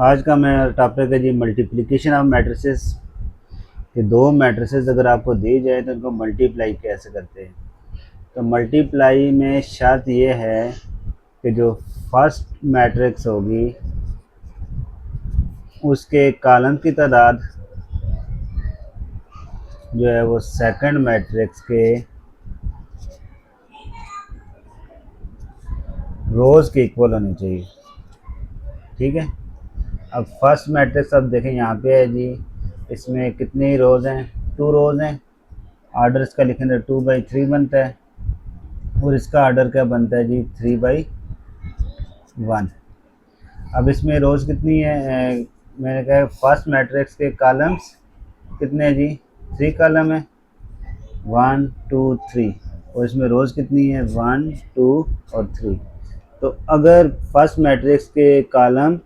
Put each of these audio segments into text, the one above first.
आज का मेरा टॉपिक है जी मल्टीप्लिकेशन ऑफ मैट्रिसेस। कि दो मैट्रिसेस अगर आपको दी जाए तो उनको मल्टीप्लाई कैसे करते हैं। तो मल्टीप्लाई में शर्त ये है कि जो फर्स्ट मैट्रिक्स होगी उसके कॉलम की तादाद जो है वो सेकंड मैट्रिक्स के रोज़ के इक्वल होनी चाहिए। ठीक है। अब फर्स्ट मैट्रिक्स अब देखें यहाँ पे है जी, इसमें कितनी रोज़ हैं? 2 रोज़ हैं। आर्डर इसका लिखेंगे 2/3 बनता है और इसका आर्डर क्या बनता है जी 3/1। अब इसमें रोज़ कितनी है? मैंने कहा फर्स्ट मैट्रिक्स के कॉलम्स कितने हैं जी? 3 कॉलम है, 1 2 3। और इसमें रोज़ कितनी है? 1 2 और 3। तो अगर फर्स्ट मैट्रिक्स के कॉलम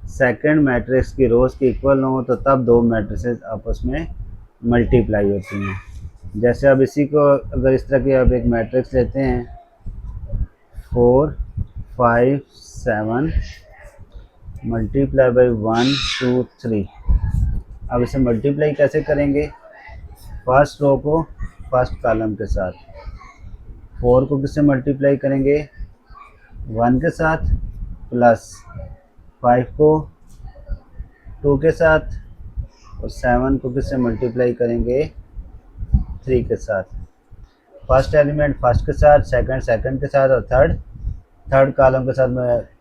सेकंड मैट्रिक्स की रोज़ के इक्वल हो तो तब दो मैट्रिसेस आपस में मल्टीप्लाई होती हैं। जैसे अब इसी को अगर इस तरह की आप एक मैट्रिक्स लेते हैं 4 5 7 मल्टीप्लाई बाई 1 2 3। अब इसे मल्टीप्लाई कैसे करेंगे? फर्स्ट रो को फर्स्ट कॉलम के साथ, 4 को किससे मल्टीप्लाई करेंगे? 1 के साथ, प्लस 5 को 2 के साथ, और 7 को किससे मल्टीप्लाई करेंगे? 3 के साथ। फर्स्ट एलिमेंट फर्स्ट के साथ, सेकंड सेकंड के साथ, और थर्ड कॉलम के साथ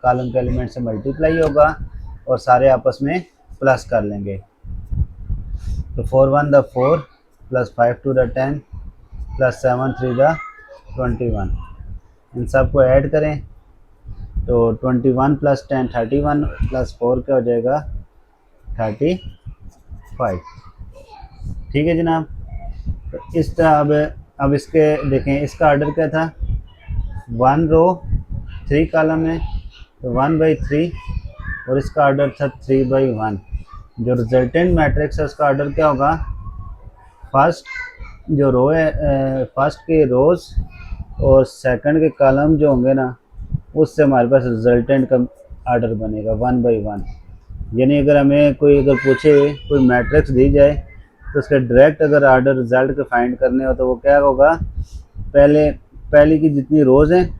कॉलम के एलिमेंट से मल्टीप्लाई होगा और सारे आपस में प्लस कर लेंगे। तो 4 1 the 4 plus 5 2 the 10 plus 7 3 the 21। इन सब को ऐड करें तो 21 प्लस 10 31 प्लस 4 क्या हो जाएगा? 35। ठीक है जनाब। तो इस तरह अब इसके देखें, इसका आर्डर क्या था? 1 रो 3 कॉलम है तो 1/3, और इसका आर्डर था 3/1। जो रिजल्टेंट मैट्रिक्स है उसका आर्डर क्या होगा? फर्स्ट जो रो है, फर्स्ट के रोज़ और सेकंड के कॉलम जो होंगे ना, उससे हमारे पास रिजल्टेंट का आर्डर बनेगा 1/1। यानी अगर हमें अगर पूछे कोई मैट्रिक्स दी जाए तो उसके डायरेक्ट अगर आर्डर रिजल्ट के फाइंड करने हो तो वो क्या होगा? पहली की जितनी रोज़ हैं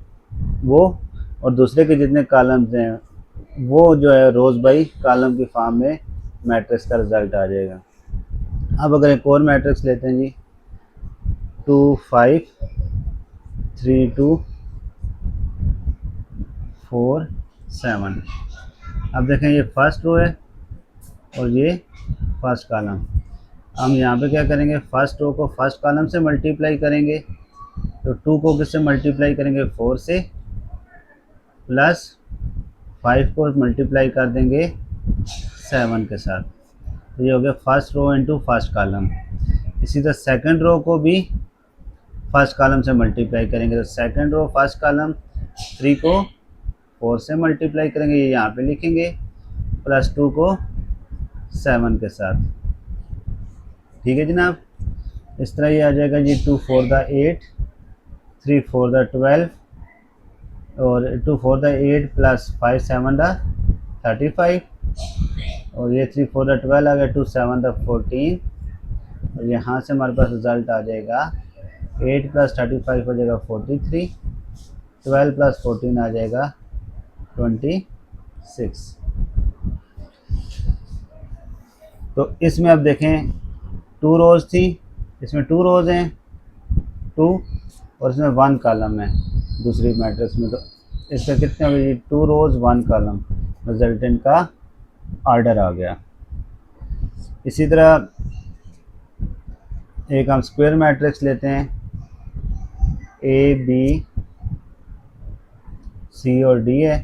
वो, और दूसरे के जितने कॉलम्स हैं वो जो है रोज़ बाई कॉलम की फॉर्म में मैट्रिक्स का रिज़ल्ट आ जाएगा। अब अगर एक और मैट्रिक्स लेते हैं जी 2 5 3 2 4 7। अब देखें ये फर्स्ट रो है और ये फर्स्ट कॉलम। हम यहाँ पे क्या करेंगे? फर्स्ट रो को फर्स्ट कॉलम से मल्टीप्लाई करेंगे तो 2 को किससे मल्टीप्लाई करेंगे? 4 से, प्लस 5 को मल्टीप्लाई कर देंगे 7 के साथ। तो ये हो गया first row into first column. इसी तरह सेकंड रो को भी फर्स्ट कॉलम से मल्टीप्लाई करेंगे तो सेकंड रो फर्स्ट कॉलम 3 को 4 से मल्टीप्लाई करेंगे, ये यहाँ पे लिखेंगे, प्लस 2 को 7 के साथ। ठीक है जनाब। इस तरह ये आ जाएगा जी 2 4 द 8 3 4 द 12 और 2 4 द 8 प्लस 5 7 द 35, और ये 3 4 द 12 आ गया, 2 7 द 14, और यहाँ से हमारे पास रिजल्ट आ जाएगा 8 प्लस 35 हो जाएगा 43, 12 प्लस 14 आ जाएगा 26। तो इसमें अब देखें 2 रोज़ थी, इसमें 2 रोज़ हैं 2, और इसमें 1 कॉलम है दूसरी मैट्रिक्स में। तो इसका कितने हो गए? 2 रोज़ 1 कॉलम, रिजल्टेंट का आर्डर आ गया। इसी तरह एक हम स्क्वायर मैट्रिक्स लेते हैं A B C और D है,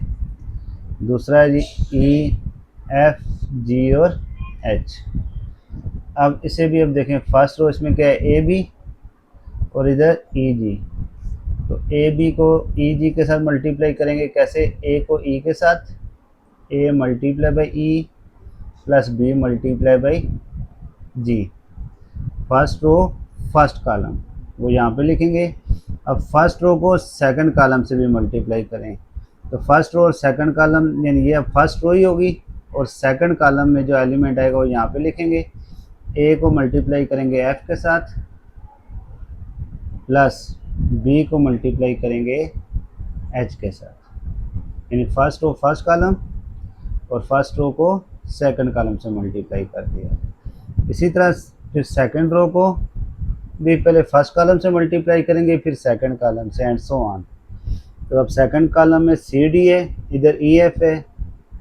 दूसरा है जी E F G और H। अब इसे भी अब देखें, फर्स्ट रो इसमें क्या है? ए बी और इधर ई जी। तो ए बी को ई जी के साथ मल्टीप्लाई करेंगे कैसे? ए को ई के साथ, A multiply by E plus B multiply by G. First row first column वो यहाँ पे लिखेंगे। अब फर्स्ट रो को सेकंड कॉलम से भी मल्टीप्लाई करें तो फर्स्ट रो और सेकंड कॉलम यानी ये अब फर्स्ट रो ही होगी और सेकंड कॉलम में जो एलिमेंट आएगा वो यहाँ पे लिखेंगे। ए को मल्टीप्लाई करेंगे एफ के साथ प्लस बी को मल्टीप्लाई करेंगे एच के साथ, यानी फर्स्ट रो फर्स्ट कॉलम और फर्स्ट रो को सेकंड कॉलम से मल्टीप्लाई कर दिया। इसी तरह फिर सेकंड रो को भी पहले फर्स्ट कॉलम से मल्टीप्लाई करेंगे फिर सेकंड कॉलम से एंड सो ऑन। तो अब सेकंड कॉलम में सी डी है, इधर ई एफ है,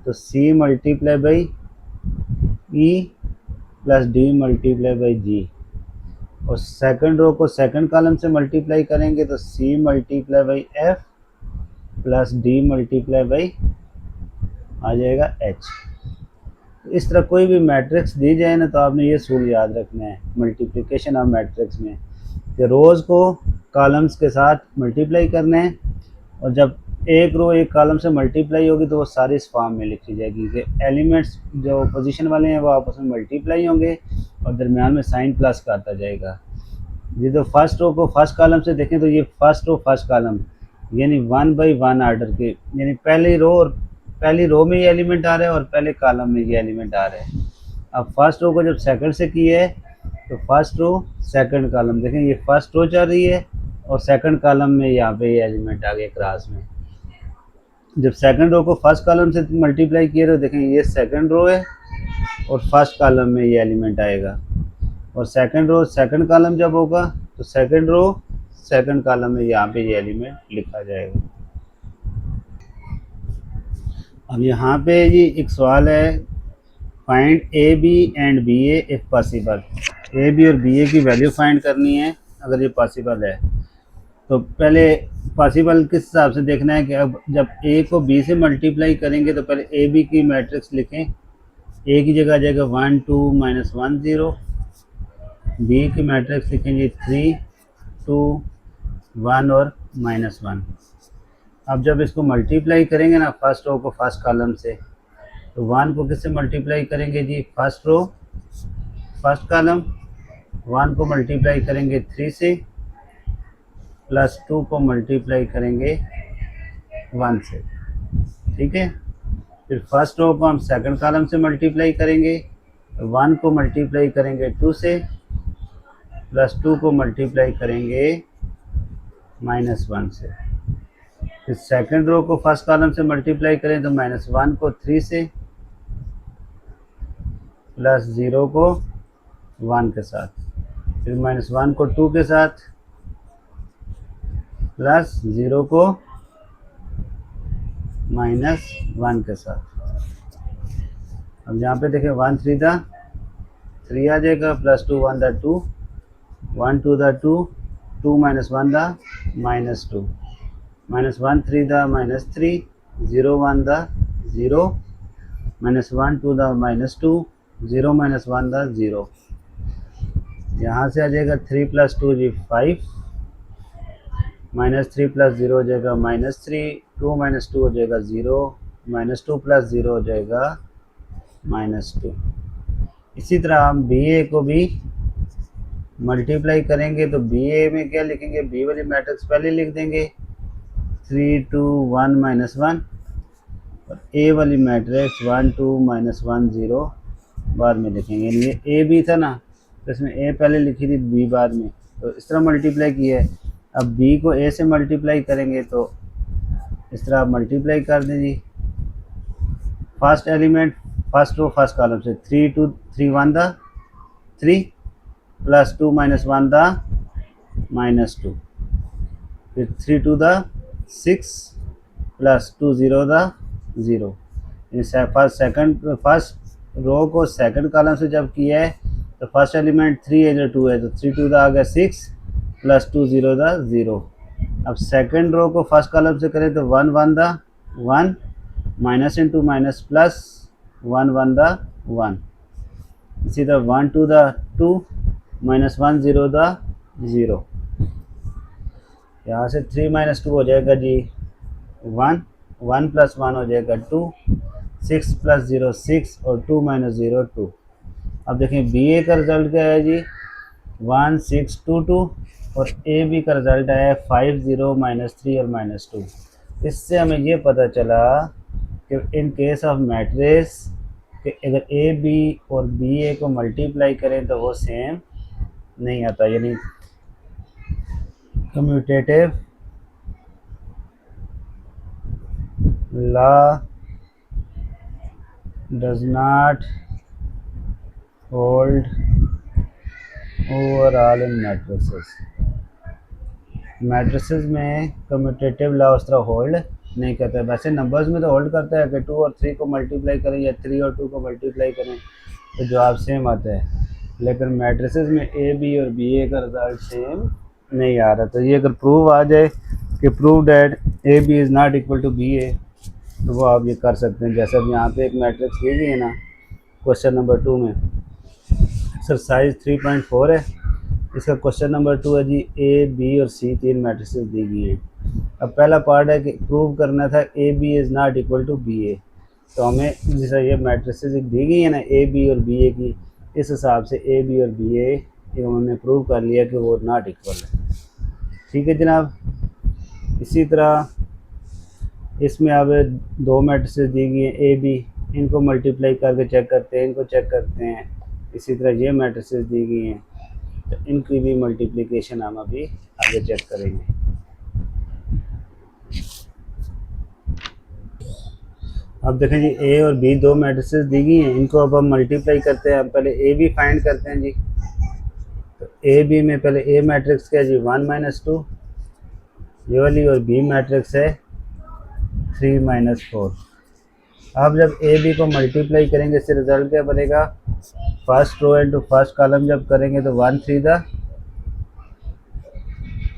तो C multiply by E plus D multiply by G, और सेकंड रो को सेकंड कॉलम से मल्टीप्लाई करेंगे तो C multiply by F plus D multiply by आ जाएगा एच। इस तरह कोई भी मैट्रिक्स दी जाए ना तो आपने ये सूल याद रखना है मल्टीप्लिकेशन ऑफ मैट्रिक्स में कि रोज़ को कॉलम्स के साथ मल्टीप्लाई करना है, और जब एक रो एक कॉलम से मल्टीप्लाई होगी तो वो सारी इस फॉर्म में लिखी जाएगी कि एलिमेंट्स जो पोजीशन वाले हैं वो आपस में मल्टीप्लाई होंगे और दरमियान में साइन प्लस का आता जाएगा। ये तो फर्स्ट रो को फर्स्ट कॉलम से देखें तो ये फर्स्ट रो फर्स्ट कॉलम यानी 1 बाई 1 आर्डर के, यानी पहली रो में ये एलिमेंट आ रहा है और पहले कॉलम में ये एलिमेंट आ रहा है। अब फर्स्ट रो को जब सेकंड से किए है तो फर्स्ट रो सेकंड कॉलम देखें, ये फर्स्ट रो चल रही है और सेकंड कॉलम में यहाँ पे ये एलिमेंट आ गए क्रॉस में। जब सेकंड रो को फर्स्ट कॉलम से मल्टीप्लाई किए तो देखें ये सेकंड रो है और फर्स्ट कॉलम में ये एलिमेंट आएगा, और सेकंड रो सेकंड कॉलम जब होगा तो सेकंड रो सेकंड कॉलम में यहाँ पे ये एलिमेंट लिखा जाएगा। अब यहाँ पे जी एक सवाल है, find A B and B A if possible. A B और बी ए की वैल्यू फाइंड करनी है अगर ये पॉसिबल है। तो पहले पॉसिबल किस हिसाब से देखना है कि अब जब ए को बी से मल्टीप्लाई करेंगे तो पहले ए बी की मैट्रिक्स लिखें। ए की जगह आ जाएगा 1 2 -1 0, बी की मैट्रिक्स लिखेंगे 3 2 1 और -1। अब जब इसको मल्टीप्लाई करेंगे ना फर्स्ट रो को फर्स्ट कॉलम से, तो 1 को किससे मल्टीप्लाई करेंगे जी, फर्स्ट रो फर्स्ट कॉलम, 1 को मल्टीप्लाई करेंगे 3 से प्लस 2 को मल्टीप्लाई करेंगे 1 से, ठीक है। फिर फर्स्ट रो को हम सेकंड कॉलम से मल्टीप्लाई करेंगे, 1 को मल्टीप्लाई करेंगे 2 से प्लस 2 को मल्टीप्लाई करेंगे -1 से। फिर सेकंड रो को फर्स्ट कॉलम से मल्टीप्लाई करें तो -1 को 3 से प्लस 0 को 1 के साथ, फिर -1 को 2 के साथ प्लस 0 को -1 के साथ। अब यहाँ पे देखें 1 3 था 3 आ जाएगा, प्लस 2 1 था 2, 1 2 था 2, 2 -1 था -2, -1 3 था -3, 0 1 था 0, -1 2 था -2, 0 -1 था 0। यहाँ से आ जाएगा 3 + 2 जी 5, -3 + 0 हो जाएगा -3, 2 - 2 हो जाएगा 0, -2 + 0 हो जाएगा -2। इसी तरह हम बी ए को भी मल्टीप्लाई करेंगे तो बी ए में क्या लिखेंगे, बी वाली मैट्रिक्स पहले लिख देंगे 3 2 1 -1, और ए वाली मैट्रिक्स 1 2 -1 0 बाद में लिखेंगे। ये ए बी था ना तो इसमें ए पहले लिखी थी बी बाद में, तो इस तरह मल्टीप्लाई की है। अब बी को ए से मल्टीप्लाई करेंगे तो इस तरह आप मल्टीप्लाई कर दें जी। First element first row first column से 3 2 3 1 था 3 प्लस 2 -1 था -2, फिर 3 2 था 6 प्लस 2 0 था 0। फर्स्ट रो को सेकंड कॉलम से जब किया है तो फर्स्ट एलिमेंट 3 है जो 2 है तो 3 2 था आ गया 6 प्लस 2 0 था 0। अब सेकंड रो को फर्स्ट कॉलम से करें तो 1 1 था 1, माइनस इंटू माइनस प्लस 1 1 था 1, इसी तरह 1 2 था 2, -1 0 था 0। यहाँ से 3 - 2 हो जाएगा जी 1, 1 + 1 हो जाएगा 2, 6 + 0 6 और 2 - 0 2। अब देखें बी ए का रिज़ल्ट क्या है जी 1 6 2 2, और ए बी का रिज़ल्ट आया 5 0 -3 और -2। इससे हमें ये पता चला कि इन केस ऑफ मैट्रिक्स कि अगर ए बी और बी ए को मल्टीप्लाई करें तो वो सेम नहीं आता, यानी commutative law does not hold overall in matrices. Matrices में कम्यूटेटिव लॉ उस तरह होल्ड नहीं करता है। वैसे नंबर्स में तो होल्ड करता है कि 2 और 3 को मल्टीप्लाई करें या 3 और 2 को मल्टीप्लाई करें तो जवाब सेम आता है, लेकिन मैट्रिसेस में ए बी और बी ए का रिजल्ट सेम नहीं आ रहा। तो ये अगर प्रूव आ जाए कि prove that A B is not equal to B A, तो वो आप ये कर सकते हैं। जैसे अब यहाँ पे एक मैट्रिक्स दी गई है ना क्वेश्चन नंबर 2 में, एक्सरसाइज 3.4 है, इसका क्वेश्चन नंबर 2 है जी, ए बी और सी 3 मैट्रिसेस दी गई हैं। अब पहला पार्ट है कि प्रूव करना था A B is not equal to B A. तो हमें जैसे ये मैट्रिसेस दी गई है ना ए बी और बी ए की, इस हिसाब से ए बी और बी ए हमने प्रूव कर लिया कि वो नॉट इक्वल है। ठीक है जनाब। इसी तरह इसमें अब 2 मैट्रिसेस दी गई हैं ए बी, इनको मल्टीप्लाई करके चेक करते हैं, इनको चेक करते हैं। इसी तरह ये मैट्रिसेस दी गई हैं, तो इनकी भी मल्टीप्लिकेशन हम अभी आगे चेक करेंगे। अब देखें जी, ए और बी 2 मैट्रिसेस दी गई हैं, इनको अब हम मल्टीप्लाई करते हैं। हम पहले ए बी फाइंड करते हैं जी। तो ए बी में पहले ए मैट्रिक्स क्या है जी 1 - 2 ये वाली, और बी मैट्रिक्स है 3 - 4। अब जब ए बी को मल्टीप्लाई करेंगे इससे रिजल्ट क्या बनेगा, first row into first column जब करेंगे तो 1 3 दा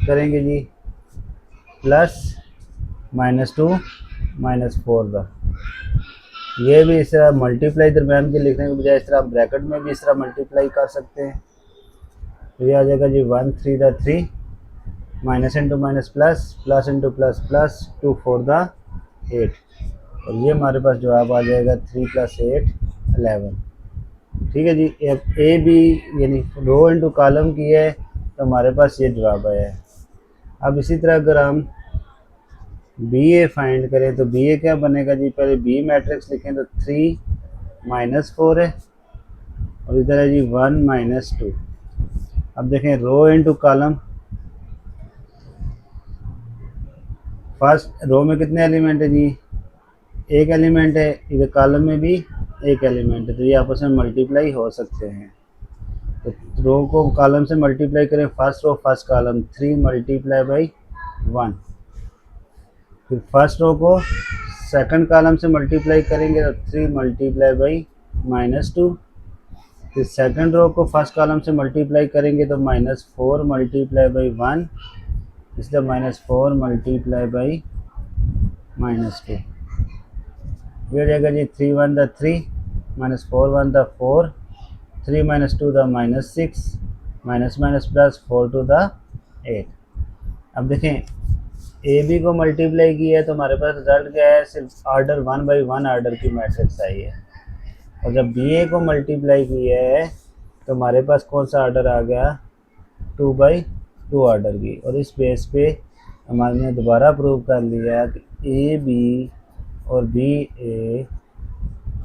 करेंगे जी, प्लस -2 - 4 दा। ये भी इस तरह मल्टीप्लाई दरम्यान के लिखने के बजाय इस तरह ब्रैकेट में भी इस तरह मल्टीप्लाई कर सकते हैं। तो ये आ जाएगा जी 1 3 दा 3, minus into minus plus, plus into plus plus, 2 4 दा 8, और ये हमारे पास जवाब आ जाएगा 3 + 8 11। ठीक है जी। अब ए बी यानी रो इंटू कॉलम की है तो हमारे पास ये जवाब आया है। अब इसी तरह अगर हम बी ए फाइंड करें तो बी ए क्या बनेगा जी, पहले बी मैट्रिक्स लिखें तो 3 - 4 है, और इधर है जी 1 - 2। अब देखें rho into column, first row में कितने एलिमेंट है जी, एक एलिमेंट है, इधर कॉलम में भी एक एलिमेंट है, तो ये आपस में मल्टीप्लाई हो सकते हैं। तो रो को कॉलम से मल्टीप्लाई करें, फर्स्ट रो फर्स्ट कॉलम 3 × 1, फिर फर्स्ट रो को सेकंड कॉलम से मल्टीप्लाई करेंगे तो 3 × -2, फिर सेकंड रो को फर्स्ट कॉलम से मल्टीप्लाई करेंगे तो -4 × 1, इसलिए -4 × -2। ये हो जाएगा जी 3 1 दा 3, -4 1 दा 4, 3 - 2 दा -6, माइनस माइनस प्लस 4 2 दा 8। अब देखें ए बी को मल्टीप्लाई किया है तो हमारे पास रिजल्ट क्या है, सिर्फ ऑर्डर 1 × 1 ऑर्डर की मैट्रिक्स आई है। और जब बी ए को मल्टीप्लाई किया है तो हमारे पास कौन सा ऑर्डर आ गया, 2 × 2 ऑर्डर की। और इस बेस पे हमारे दोबारा प्रूव कर लिया कि ए बी और बी ए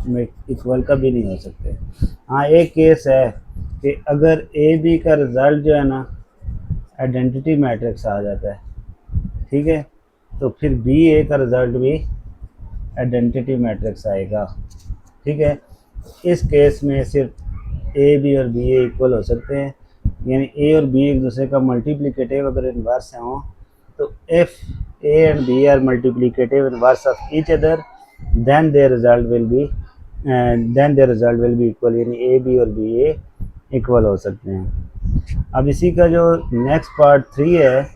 में इक्वल कभी नहीं हो सकते। हाँ एक केस है कि अगर ए बी का रिज़ल्ट जो है ना आइडेंटिटी मैट्रिक्स आ जाता है, ठीक है, तो फिर बी ए का रिज़ल्ट भी आइडेंटिटी मैट्रिक्स आएगा। ठीक है, इस केस में सिर्फ ए बी और बी ए इक्वल हो सकते हैं, यानी ए और बी एक दूसरे का मल्टीप्लिकेटिव अगर इनवर्स हों तो if A and B are multiplicative inverse of each other then their result will be equal, यानी ए बी और बी ए इक्वल हो सकते हैं। अब इसी का जो नेक्स्ट पार्ट 3 है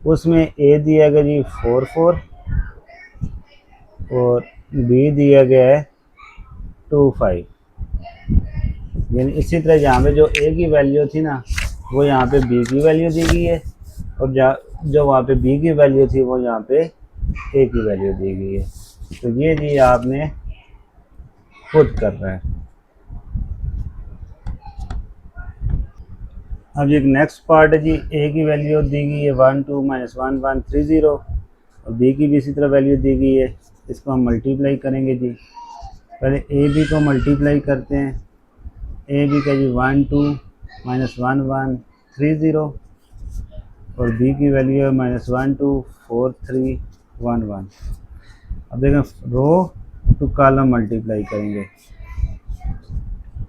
उसमें ए दिया गया जी 4 4 और बी दिया गया है 2 5, यानी इसी तरह यहाँ पे जो ए की वैल्यू थी ना वो यहाँ पे बी की वैल्यु दी गई है, और जो वहाँ पे बी की वैल्यू थी वो यहाँ पे ए की वैल्यू दी गई है। तो ये जी आपने खुद करना है। अब एक नेक्स्ट पार्ट है जी, ए की वैल्यू दी गई है 1 2 -1 1 3 0, और बी की भी इसी तरह वैल्यू दी गई है, इसको हम मल्टीप्लाई करेंगे जी। पहले ए बी को मल्टीप्लाई करते हैं। ए बी का जी 1 2 -1 1 3 0 और बी की वैल्यू है -1 2 4 3 1 1। अब देखें रो टू कॉलम मल्टीप्लाई करेंगे।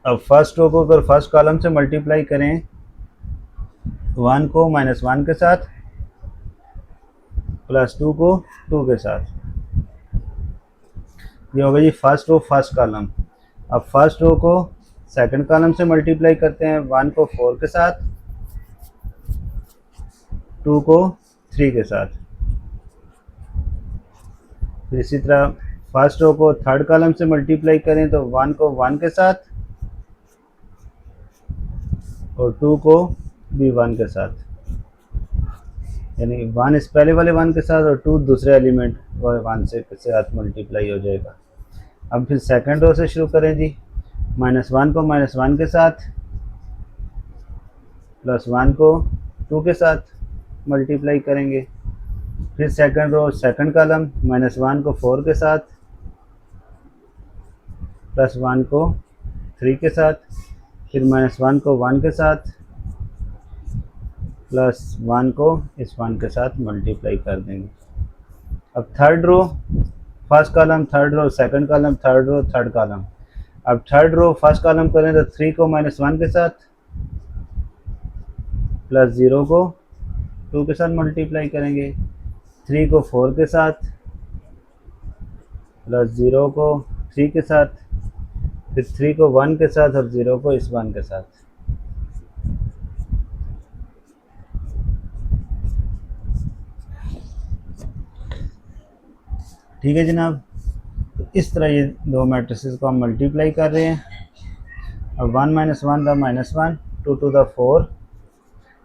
अब फर्स्ट रो को अगर फर्स्ट कॉलम से मल्टीप्लाई करें 1 को -1 के साथ +2 को 2 के साथ, ये होगा जी फर्स्ट रो फर्स्ट कॉलम। अब फर्स्ट रो को सेकंड कॉलम से मल्टीप्लाई करते हैं 1 को 4 के साथ, 2 को 3 के साथ। फिर इसी तरह फर्स्ट रो को थर्ड कॉलम से मल्टीप्लाई करें तो 1 को 1 के साथ और 2 को भी 1 के साथ, यानी 1 इस पहले वाले 1 के साथ और 2 दूसरे एलिमेंट 1 से साथ मल्टीप्लाई हो जाएगा। अब फिर सेकंड रो से शुरू करें जी। -1 को -1 के साथ +1 को 2 के साथ मल्टीप्लाई करेंगे। फिर सेकंड रो सेकंड कॉलम -1 को 4 के साथ +1 को 3 के साथ, फिर -1 को 1 के साथ +1 को इस 1 के साथ मल्टीप्लाई कर देंगे। अब third row first column, third row second column, third row third column. अब थर्ड रो फर्स्ट कॉलम करें तो 3 को -1 के साथ +0 को 2 के साथ मल्टीप्लाई करेंगे। 3 को 4 के साथ +0 को 3 के साथ, फिर 3 को 1 के साथ और 0 को इस 1 के साथ। ठीक है जनाब, तो इस तरह ये दो मैट्रिसेस को हम मल्टीप्लाई कर रहे हैं। अब 1 - 1 द -1, 2 2 द 4,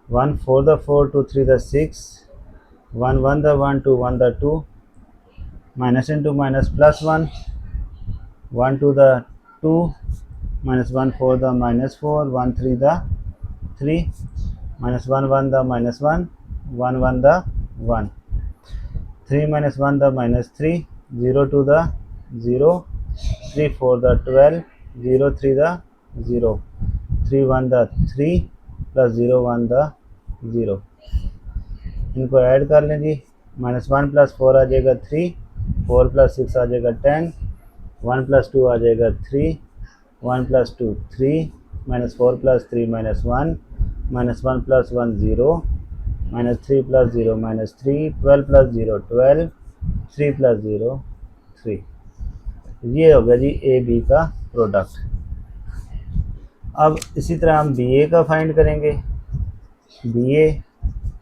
1 4 द 4, 2 3 द 6, 1 1 द 1, 2 1 द 2, minus into minus +1, 1 2 the 2, -1 4 the -4, 1 3 the 3, -1 1 द -1, 1 1 द 1, 3 -1 द -3, 0 2 द 0, 3 4 द 12, 0 3 द 0, 3 1 द 3 +0 1 द 0। इनको ऐड कर लें जी। -1 + 4 आ जाएगा 3, 4 + 6 आ जाएगा 10, 1 + 2 आ जाएगा 3, 1 + 2 3, -4 + 3 -1, -1 + 1 0, -3 + 0 -3, 12 + 0 12, 3 + 0 3। ये हो गया जी ए बी का प्रोडक्ट। अब इसी तरह हम बी ए का फाइंड करेंगे। बी ए,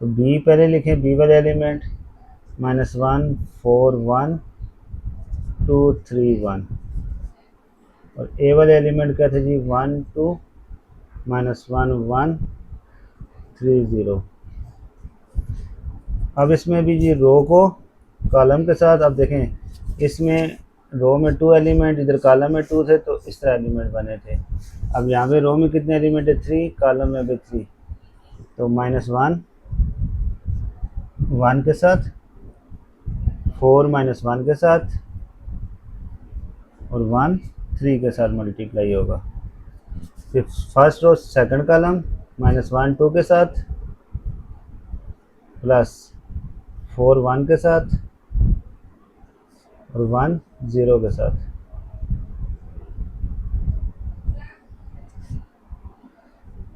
तो बी पहले लिखें, बी वाले एलिमेंट -1 4 1 2 3 1 और ए वाले एलिमेंट क्या थे जी 1 2 -1 1 3 0। अब इसमें भी जी रो को कॉलम के साथ, अब देखें इसमें रो में 2 एलिमेंट, इधर कॉलम में 2 थे तो इस तरह एलिमेंट बने थे। अब यहाँ पे रो में कितने एलिमेंट है 3, कॉलम में भी 3, तो -1 1 के साथ, 4 -1 के साथ और 1 3 के साथ मल्टीप्लाई होगा। फिर फर्स्ट रो सेकंड कॉलम -1 2 के साथ +4 1 के साथ और 1 0 के साथ।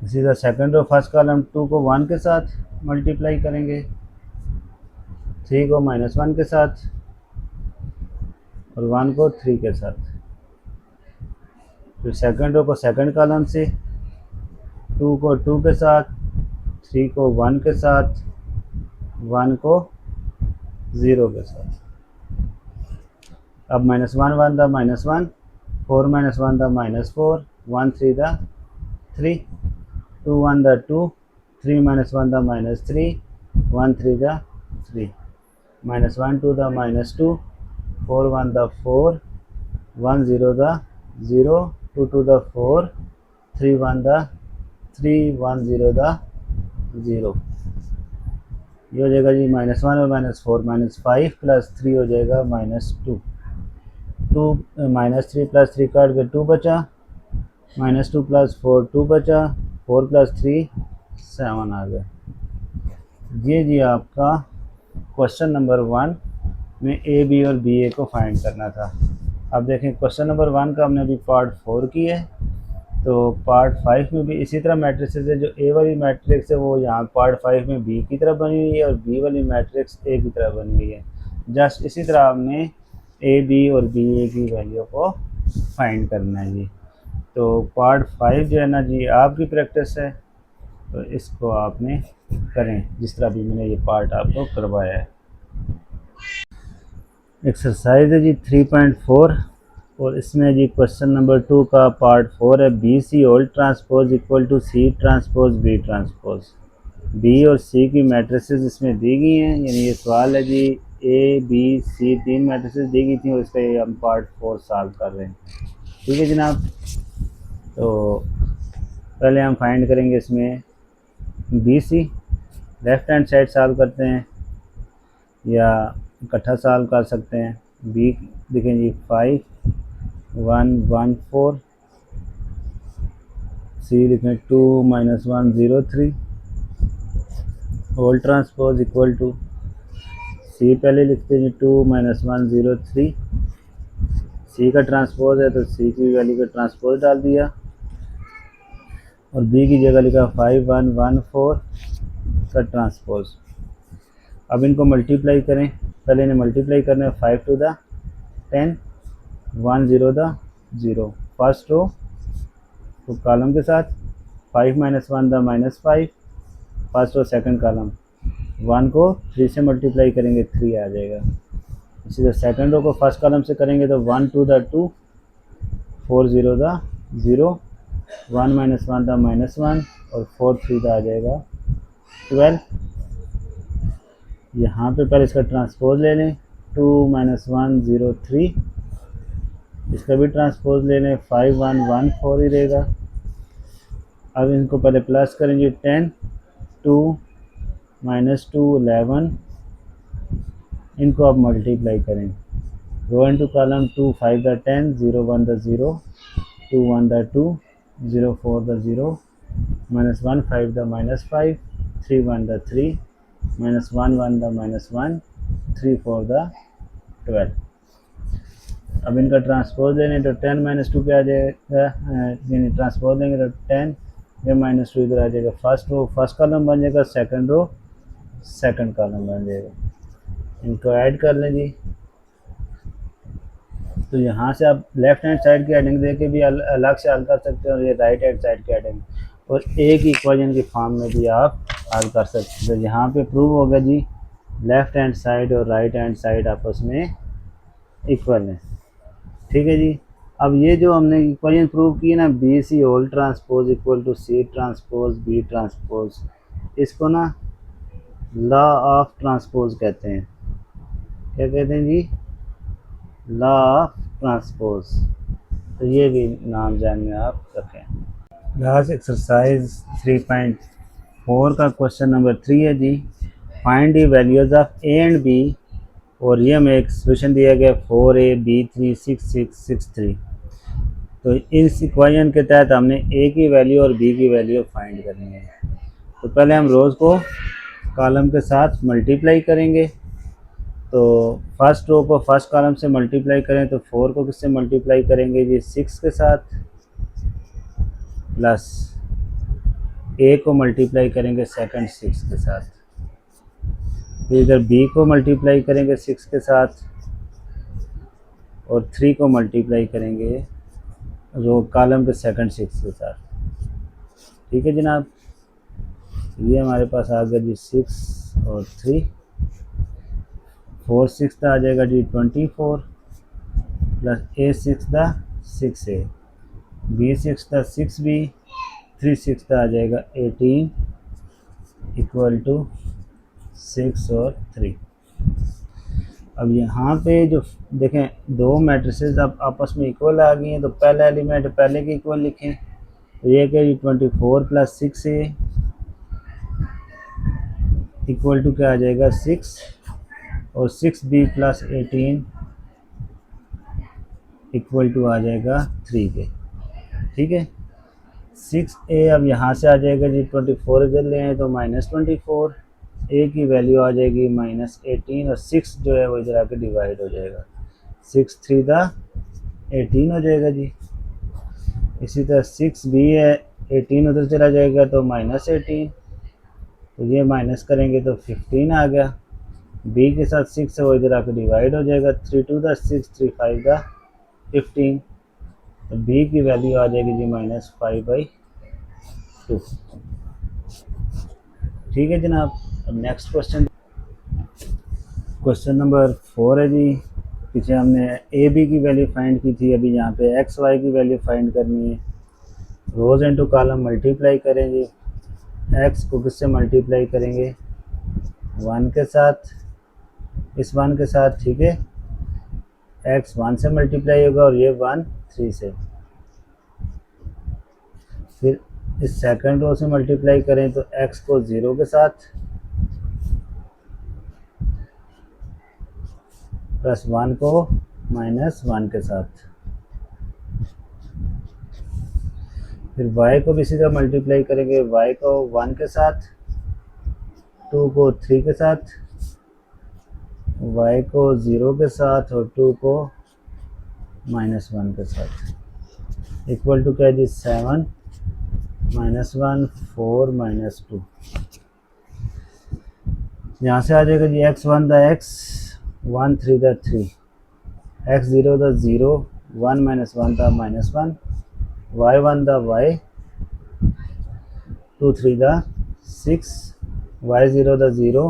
इसी तरह सेकंड रो फर्स्ट कॉलम 2 को 1 के साथ मल्टीप्लाई करेंगे, 3 को -1 के साथ और 1 को 3 के साथ। फिर सेकंड रो को सेकंड कॉलम से 2 को 2 के साथ, 3 को 1 के साथ, 1 को 0 के साथ। अब -1 1 द -1, 4 -1 द -4, 1 3 द 3, 2 1 द 2, 3 -1 द -3, 1 3 the 3, -1 2 the -2, 4 1 the 4, 1 0 the 0, 2 2 the 4, 3 1 द 3, 1 0 द 0। ये हो जाएगा जी -1 और -4 -5 + 3 हो जाएगा -2। 2 -3 + 3 काट के 2 बचा, -2 + 4 2 बचा, 4 + 3 7 आ गया। ये जी आपका क्वेश्चन नंबर 1 में ए बी और बी ए को फाइंड करना था। अब देखें क्वेश्चन नंबर 1 का हमने अभी पार्ट 4 की है, तो पार्ट 5 में भी इसी तरह मैट्रिसेस है। जो ए वाली मैट्रिक्स है वो यहाँ पार्ट 5 में बी की तरह बनी हुई है और बी वाली मैट्रिक्स ए की तरह बनी हुई है। जस्ट इसी तरह हमने ए बी और बी ए की वैल्यू को फाइंड करना है जी। तो पार्ट 5 जो है ना जी आपकी प्रैक्टिस है, तो इसको आपने करें जिस तरह भी मैंने ये पार्ट आपको करवाया है। एक्सरसाइज है जी 3.4 और इसमें जी क्वेश्चन नंबर 2 का पार्ट 4 है। B C whole transpose equal to C transpose B transpose. B और सी की मैट्रिसेस इसमें दी गई हैं, यानी ये सवाल है जी ए बी सी 3 मैट्रिसेस दी गई थी और इसका ये हम पार्ट 4 सॉल्व कर रहे हैं। ठीक है जनाब, तो पहले हम फाइंड करेंगे इसमें B C. Left hand side solve करते हैं या इकट्ठा सॉल्व कर सकते हैं। बी देखें जी 5 1 1 4, सी लिखें 2 -1 0 3, होल ट्रांसपोज इक्वल टू सी पहले लिखते हैं 2 -1 0 3, सी का ट्रांसपोज है तो सी की वैल्यू का ट्रांसपोज डाल दिया और बी की जगह लिखा 5 1 1 4 का ट्रांसपोज। अब इनको मल्टीप्लाई करें, पहले इन्हें मल्टीप्लाई करना है 5 to the 10 1 0 the 0, first row तो कॉलम के साथ 5 - 1 the -5, first row second column 1 को 3 से मल्टीप्लाई करेंगे 3 आ जाएगा। इसी तरह सेकंड रो को फर्स्ट कॉलम से करेंगे तो 1 2 द 2, 4 0 द 0, 1 - 1 द -1 और 4 3 द आ जाएगा 12। यहाँ पे पहले इसका ट्रांसपोज ले लें 2 - 1 0 3, इसका भी ट्रांसपोज ले लें 5 1 1 4 ही रहेगा। अब इनको पहले प्लस करेंगे 10 2 -2 11, इनको अब मल्टीप्लाई करें रो इनटू कॉलम 2 5 द 10 0 1 द 0 2 1 द 2 0 4 द 0 -1 5 द -5 3 1 द 3 -1 1 द -1 3 4 द 12। अब इनका ट्रांसपोज लेंगे तो 10 - 2 पे आ जाएगा, यानी ट्रांसपोज लेंगे तो 10 ये -2 इधर आ जाएगा। फर्स्ट रो फर्स्ट कॉलम बन जाएगा, सेकंड रो सेकंड कॉलम बन जाएगा। इनको ऐड कर लें जी। तो यहाँ से आप लेफ़्ट हैंड साइड की हेडिंग दे के भी अलग से हल कर सकते हैं और ये राइट हैंड साइड की हेडिंग और एक इक्वेशन की फॉर्म में भी आप हल कर सकते हैं। तो यहाँ पे प्रूव होगा जी लेफ़्ट हैंड साइड और राइट हैंड साइड आपस में इक्वल है। ठीक है जी। अब ये जो हमने इक्वेशन प्रूव की है ना, B C whole transpose equal to C transpose B transpose, इसको ना लॉ ऑफ ट्रांसपोज कहते हैं। क्या कहते हैं जी? Law of transpose. तो ये भी नाम जान में आप रखें। लास्ट एक्सरसाइज 3.4 का क्वेश्चन नंबर 3 है जी। Find the values of A and B और ये हमें एक सोल्यूशन दिया गया 4a b3 6 6 6 3। तो इस इक्वेशन के तहत हमने ए की वैल्यू और बी की वैल्यू फाइंड करनी है। तो पहले हम रोज़ को कॉलम के साथ मल्टीप्लाई करेंगे। तो फर्स्ट रो को फर्स्ट कॉलम से मल्टीप्लाई करें तो 4 को किससे मल्टीप्लाई करेंगे जी? 6 के साथ, प्लस ए को मल्टीप्लाई करेंगे सेकंड 6 के साथ, फिर इधर बी को मल्टीप्लाई करेंगे 6 के साथ और 3 को मल्टीप्लाई करेंगे रो कॉलम के सेकंड 6 के साथ। ठीक है जनाब, ये हमारे पास आ गया जी 6 और 3, 4 6 आ जाएगा जी 24 प्लस ए 6 6a, बी 6 6b, 3 6 आ जाएगा 18 इक्वल टू 6 और 3। अब यहाँ पे जो देखें दो मैट्रिसेस अब आपस में इक्वल आ गई हैं, तो पहला एलिमेंट पहले के इक्वल लिखें। तो ये क्या 24 प्लस 6a इक्वल टू क्या आ जाएगा 6 और 6b प्लस 18 इक्वल टू आ जाएगा 3 के। ठीक है, 6a अब यहाँ से आ जाएगा जी, 24 इधर ले आए तो -24, a की वैल्यू आ जाएगी -18 और 6 जो है वो इधर आके डिवाइड हो जाएगा, 6 3 18 हो जाएगा जी। इसी तरह 6 भी है, 18 उधर चला जाएगा तो -18, तो ये माइनस करेंगे तो 15 आ गया। b के साथ 6 है वो इधर आके डिवाइड हो जाएगा, 3 2 6 3 5 15, तो b की वैल्यू आ जाएगी जी -5/2। ठीक है जनाब। अब नेक्स्ट क्वेश्चन, क्वेश्चन नंबर 4 है जी। पीछे हमने ए बी की वैल्यू फाइंड की थी, अभी यहाँ पे एक्स वाई की वैल्यू फाइंड करनी है। रोज इनटू कॉलम मल्टीप्लाई करें जी। एक्स को किससे मल्टीप्लाई करेंगे, 1 के साथ, इस 1 के साथ। ठीक है, एक्स 1 से मल्टीप्लाई होगा और ये 1 3 से। फिर इस सेकंड रो से मल्टीप्लाई करें तो एक्स को 0 के साथ प्लस 1 को -1 के साथ। फिर y को भी इसी तरह मल्टीप्लाई करेंगे, y को 1 के साथ, 2 को 3 के साथ, y को 0 के साथ और 2 को -1 के साथ। इक्वल टू क्या जी, 7 -1 4 -2। यहाँ से आ जाएगा जी x1 the x, 1 3 the 3, x0 the 0, 1 -1 द -1, y1 the y, 2 3 the 6, y0 the 0,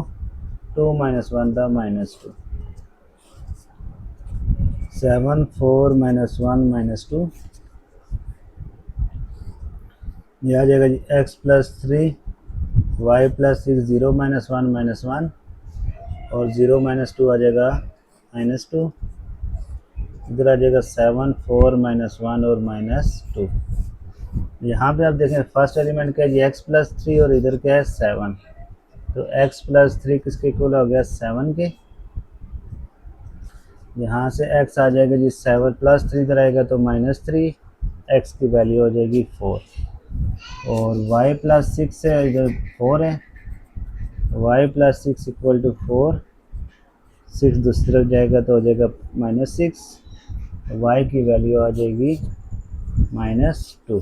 2 -1 द -2, 7 4 -1 -2। ये आ जाएगा जी x + 3 y + 6, 0 -1 -1 और 0 -2 आ जाएगा -2। इधर आ जाएगा 7 4 -1 और -2। यहाँ पे आप देखें फर्स्ट एलिमेंट क्या है जी, x + 3 और इधर क्या है 7, तो x + 3 किसके इक्वल हो गया, 7 के। यहाँ से x आ जाएगा जी 7 + 3 इधर आएगा तो -3, x की वैल्यू हो जाएगी 4 और y + 6 है इधर 4 है, y + 6 = 4, 6 दूसरी तरफ जाएगा तो हो जाएगा -6, y की वैल्यू आ जाएगी -2।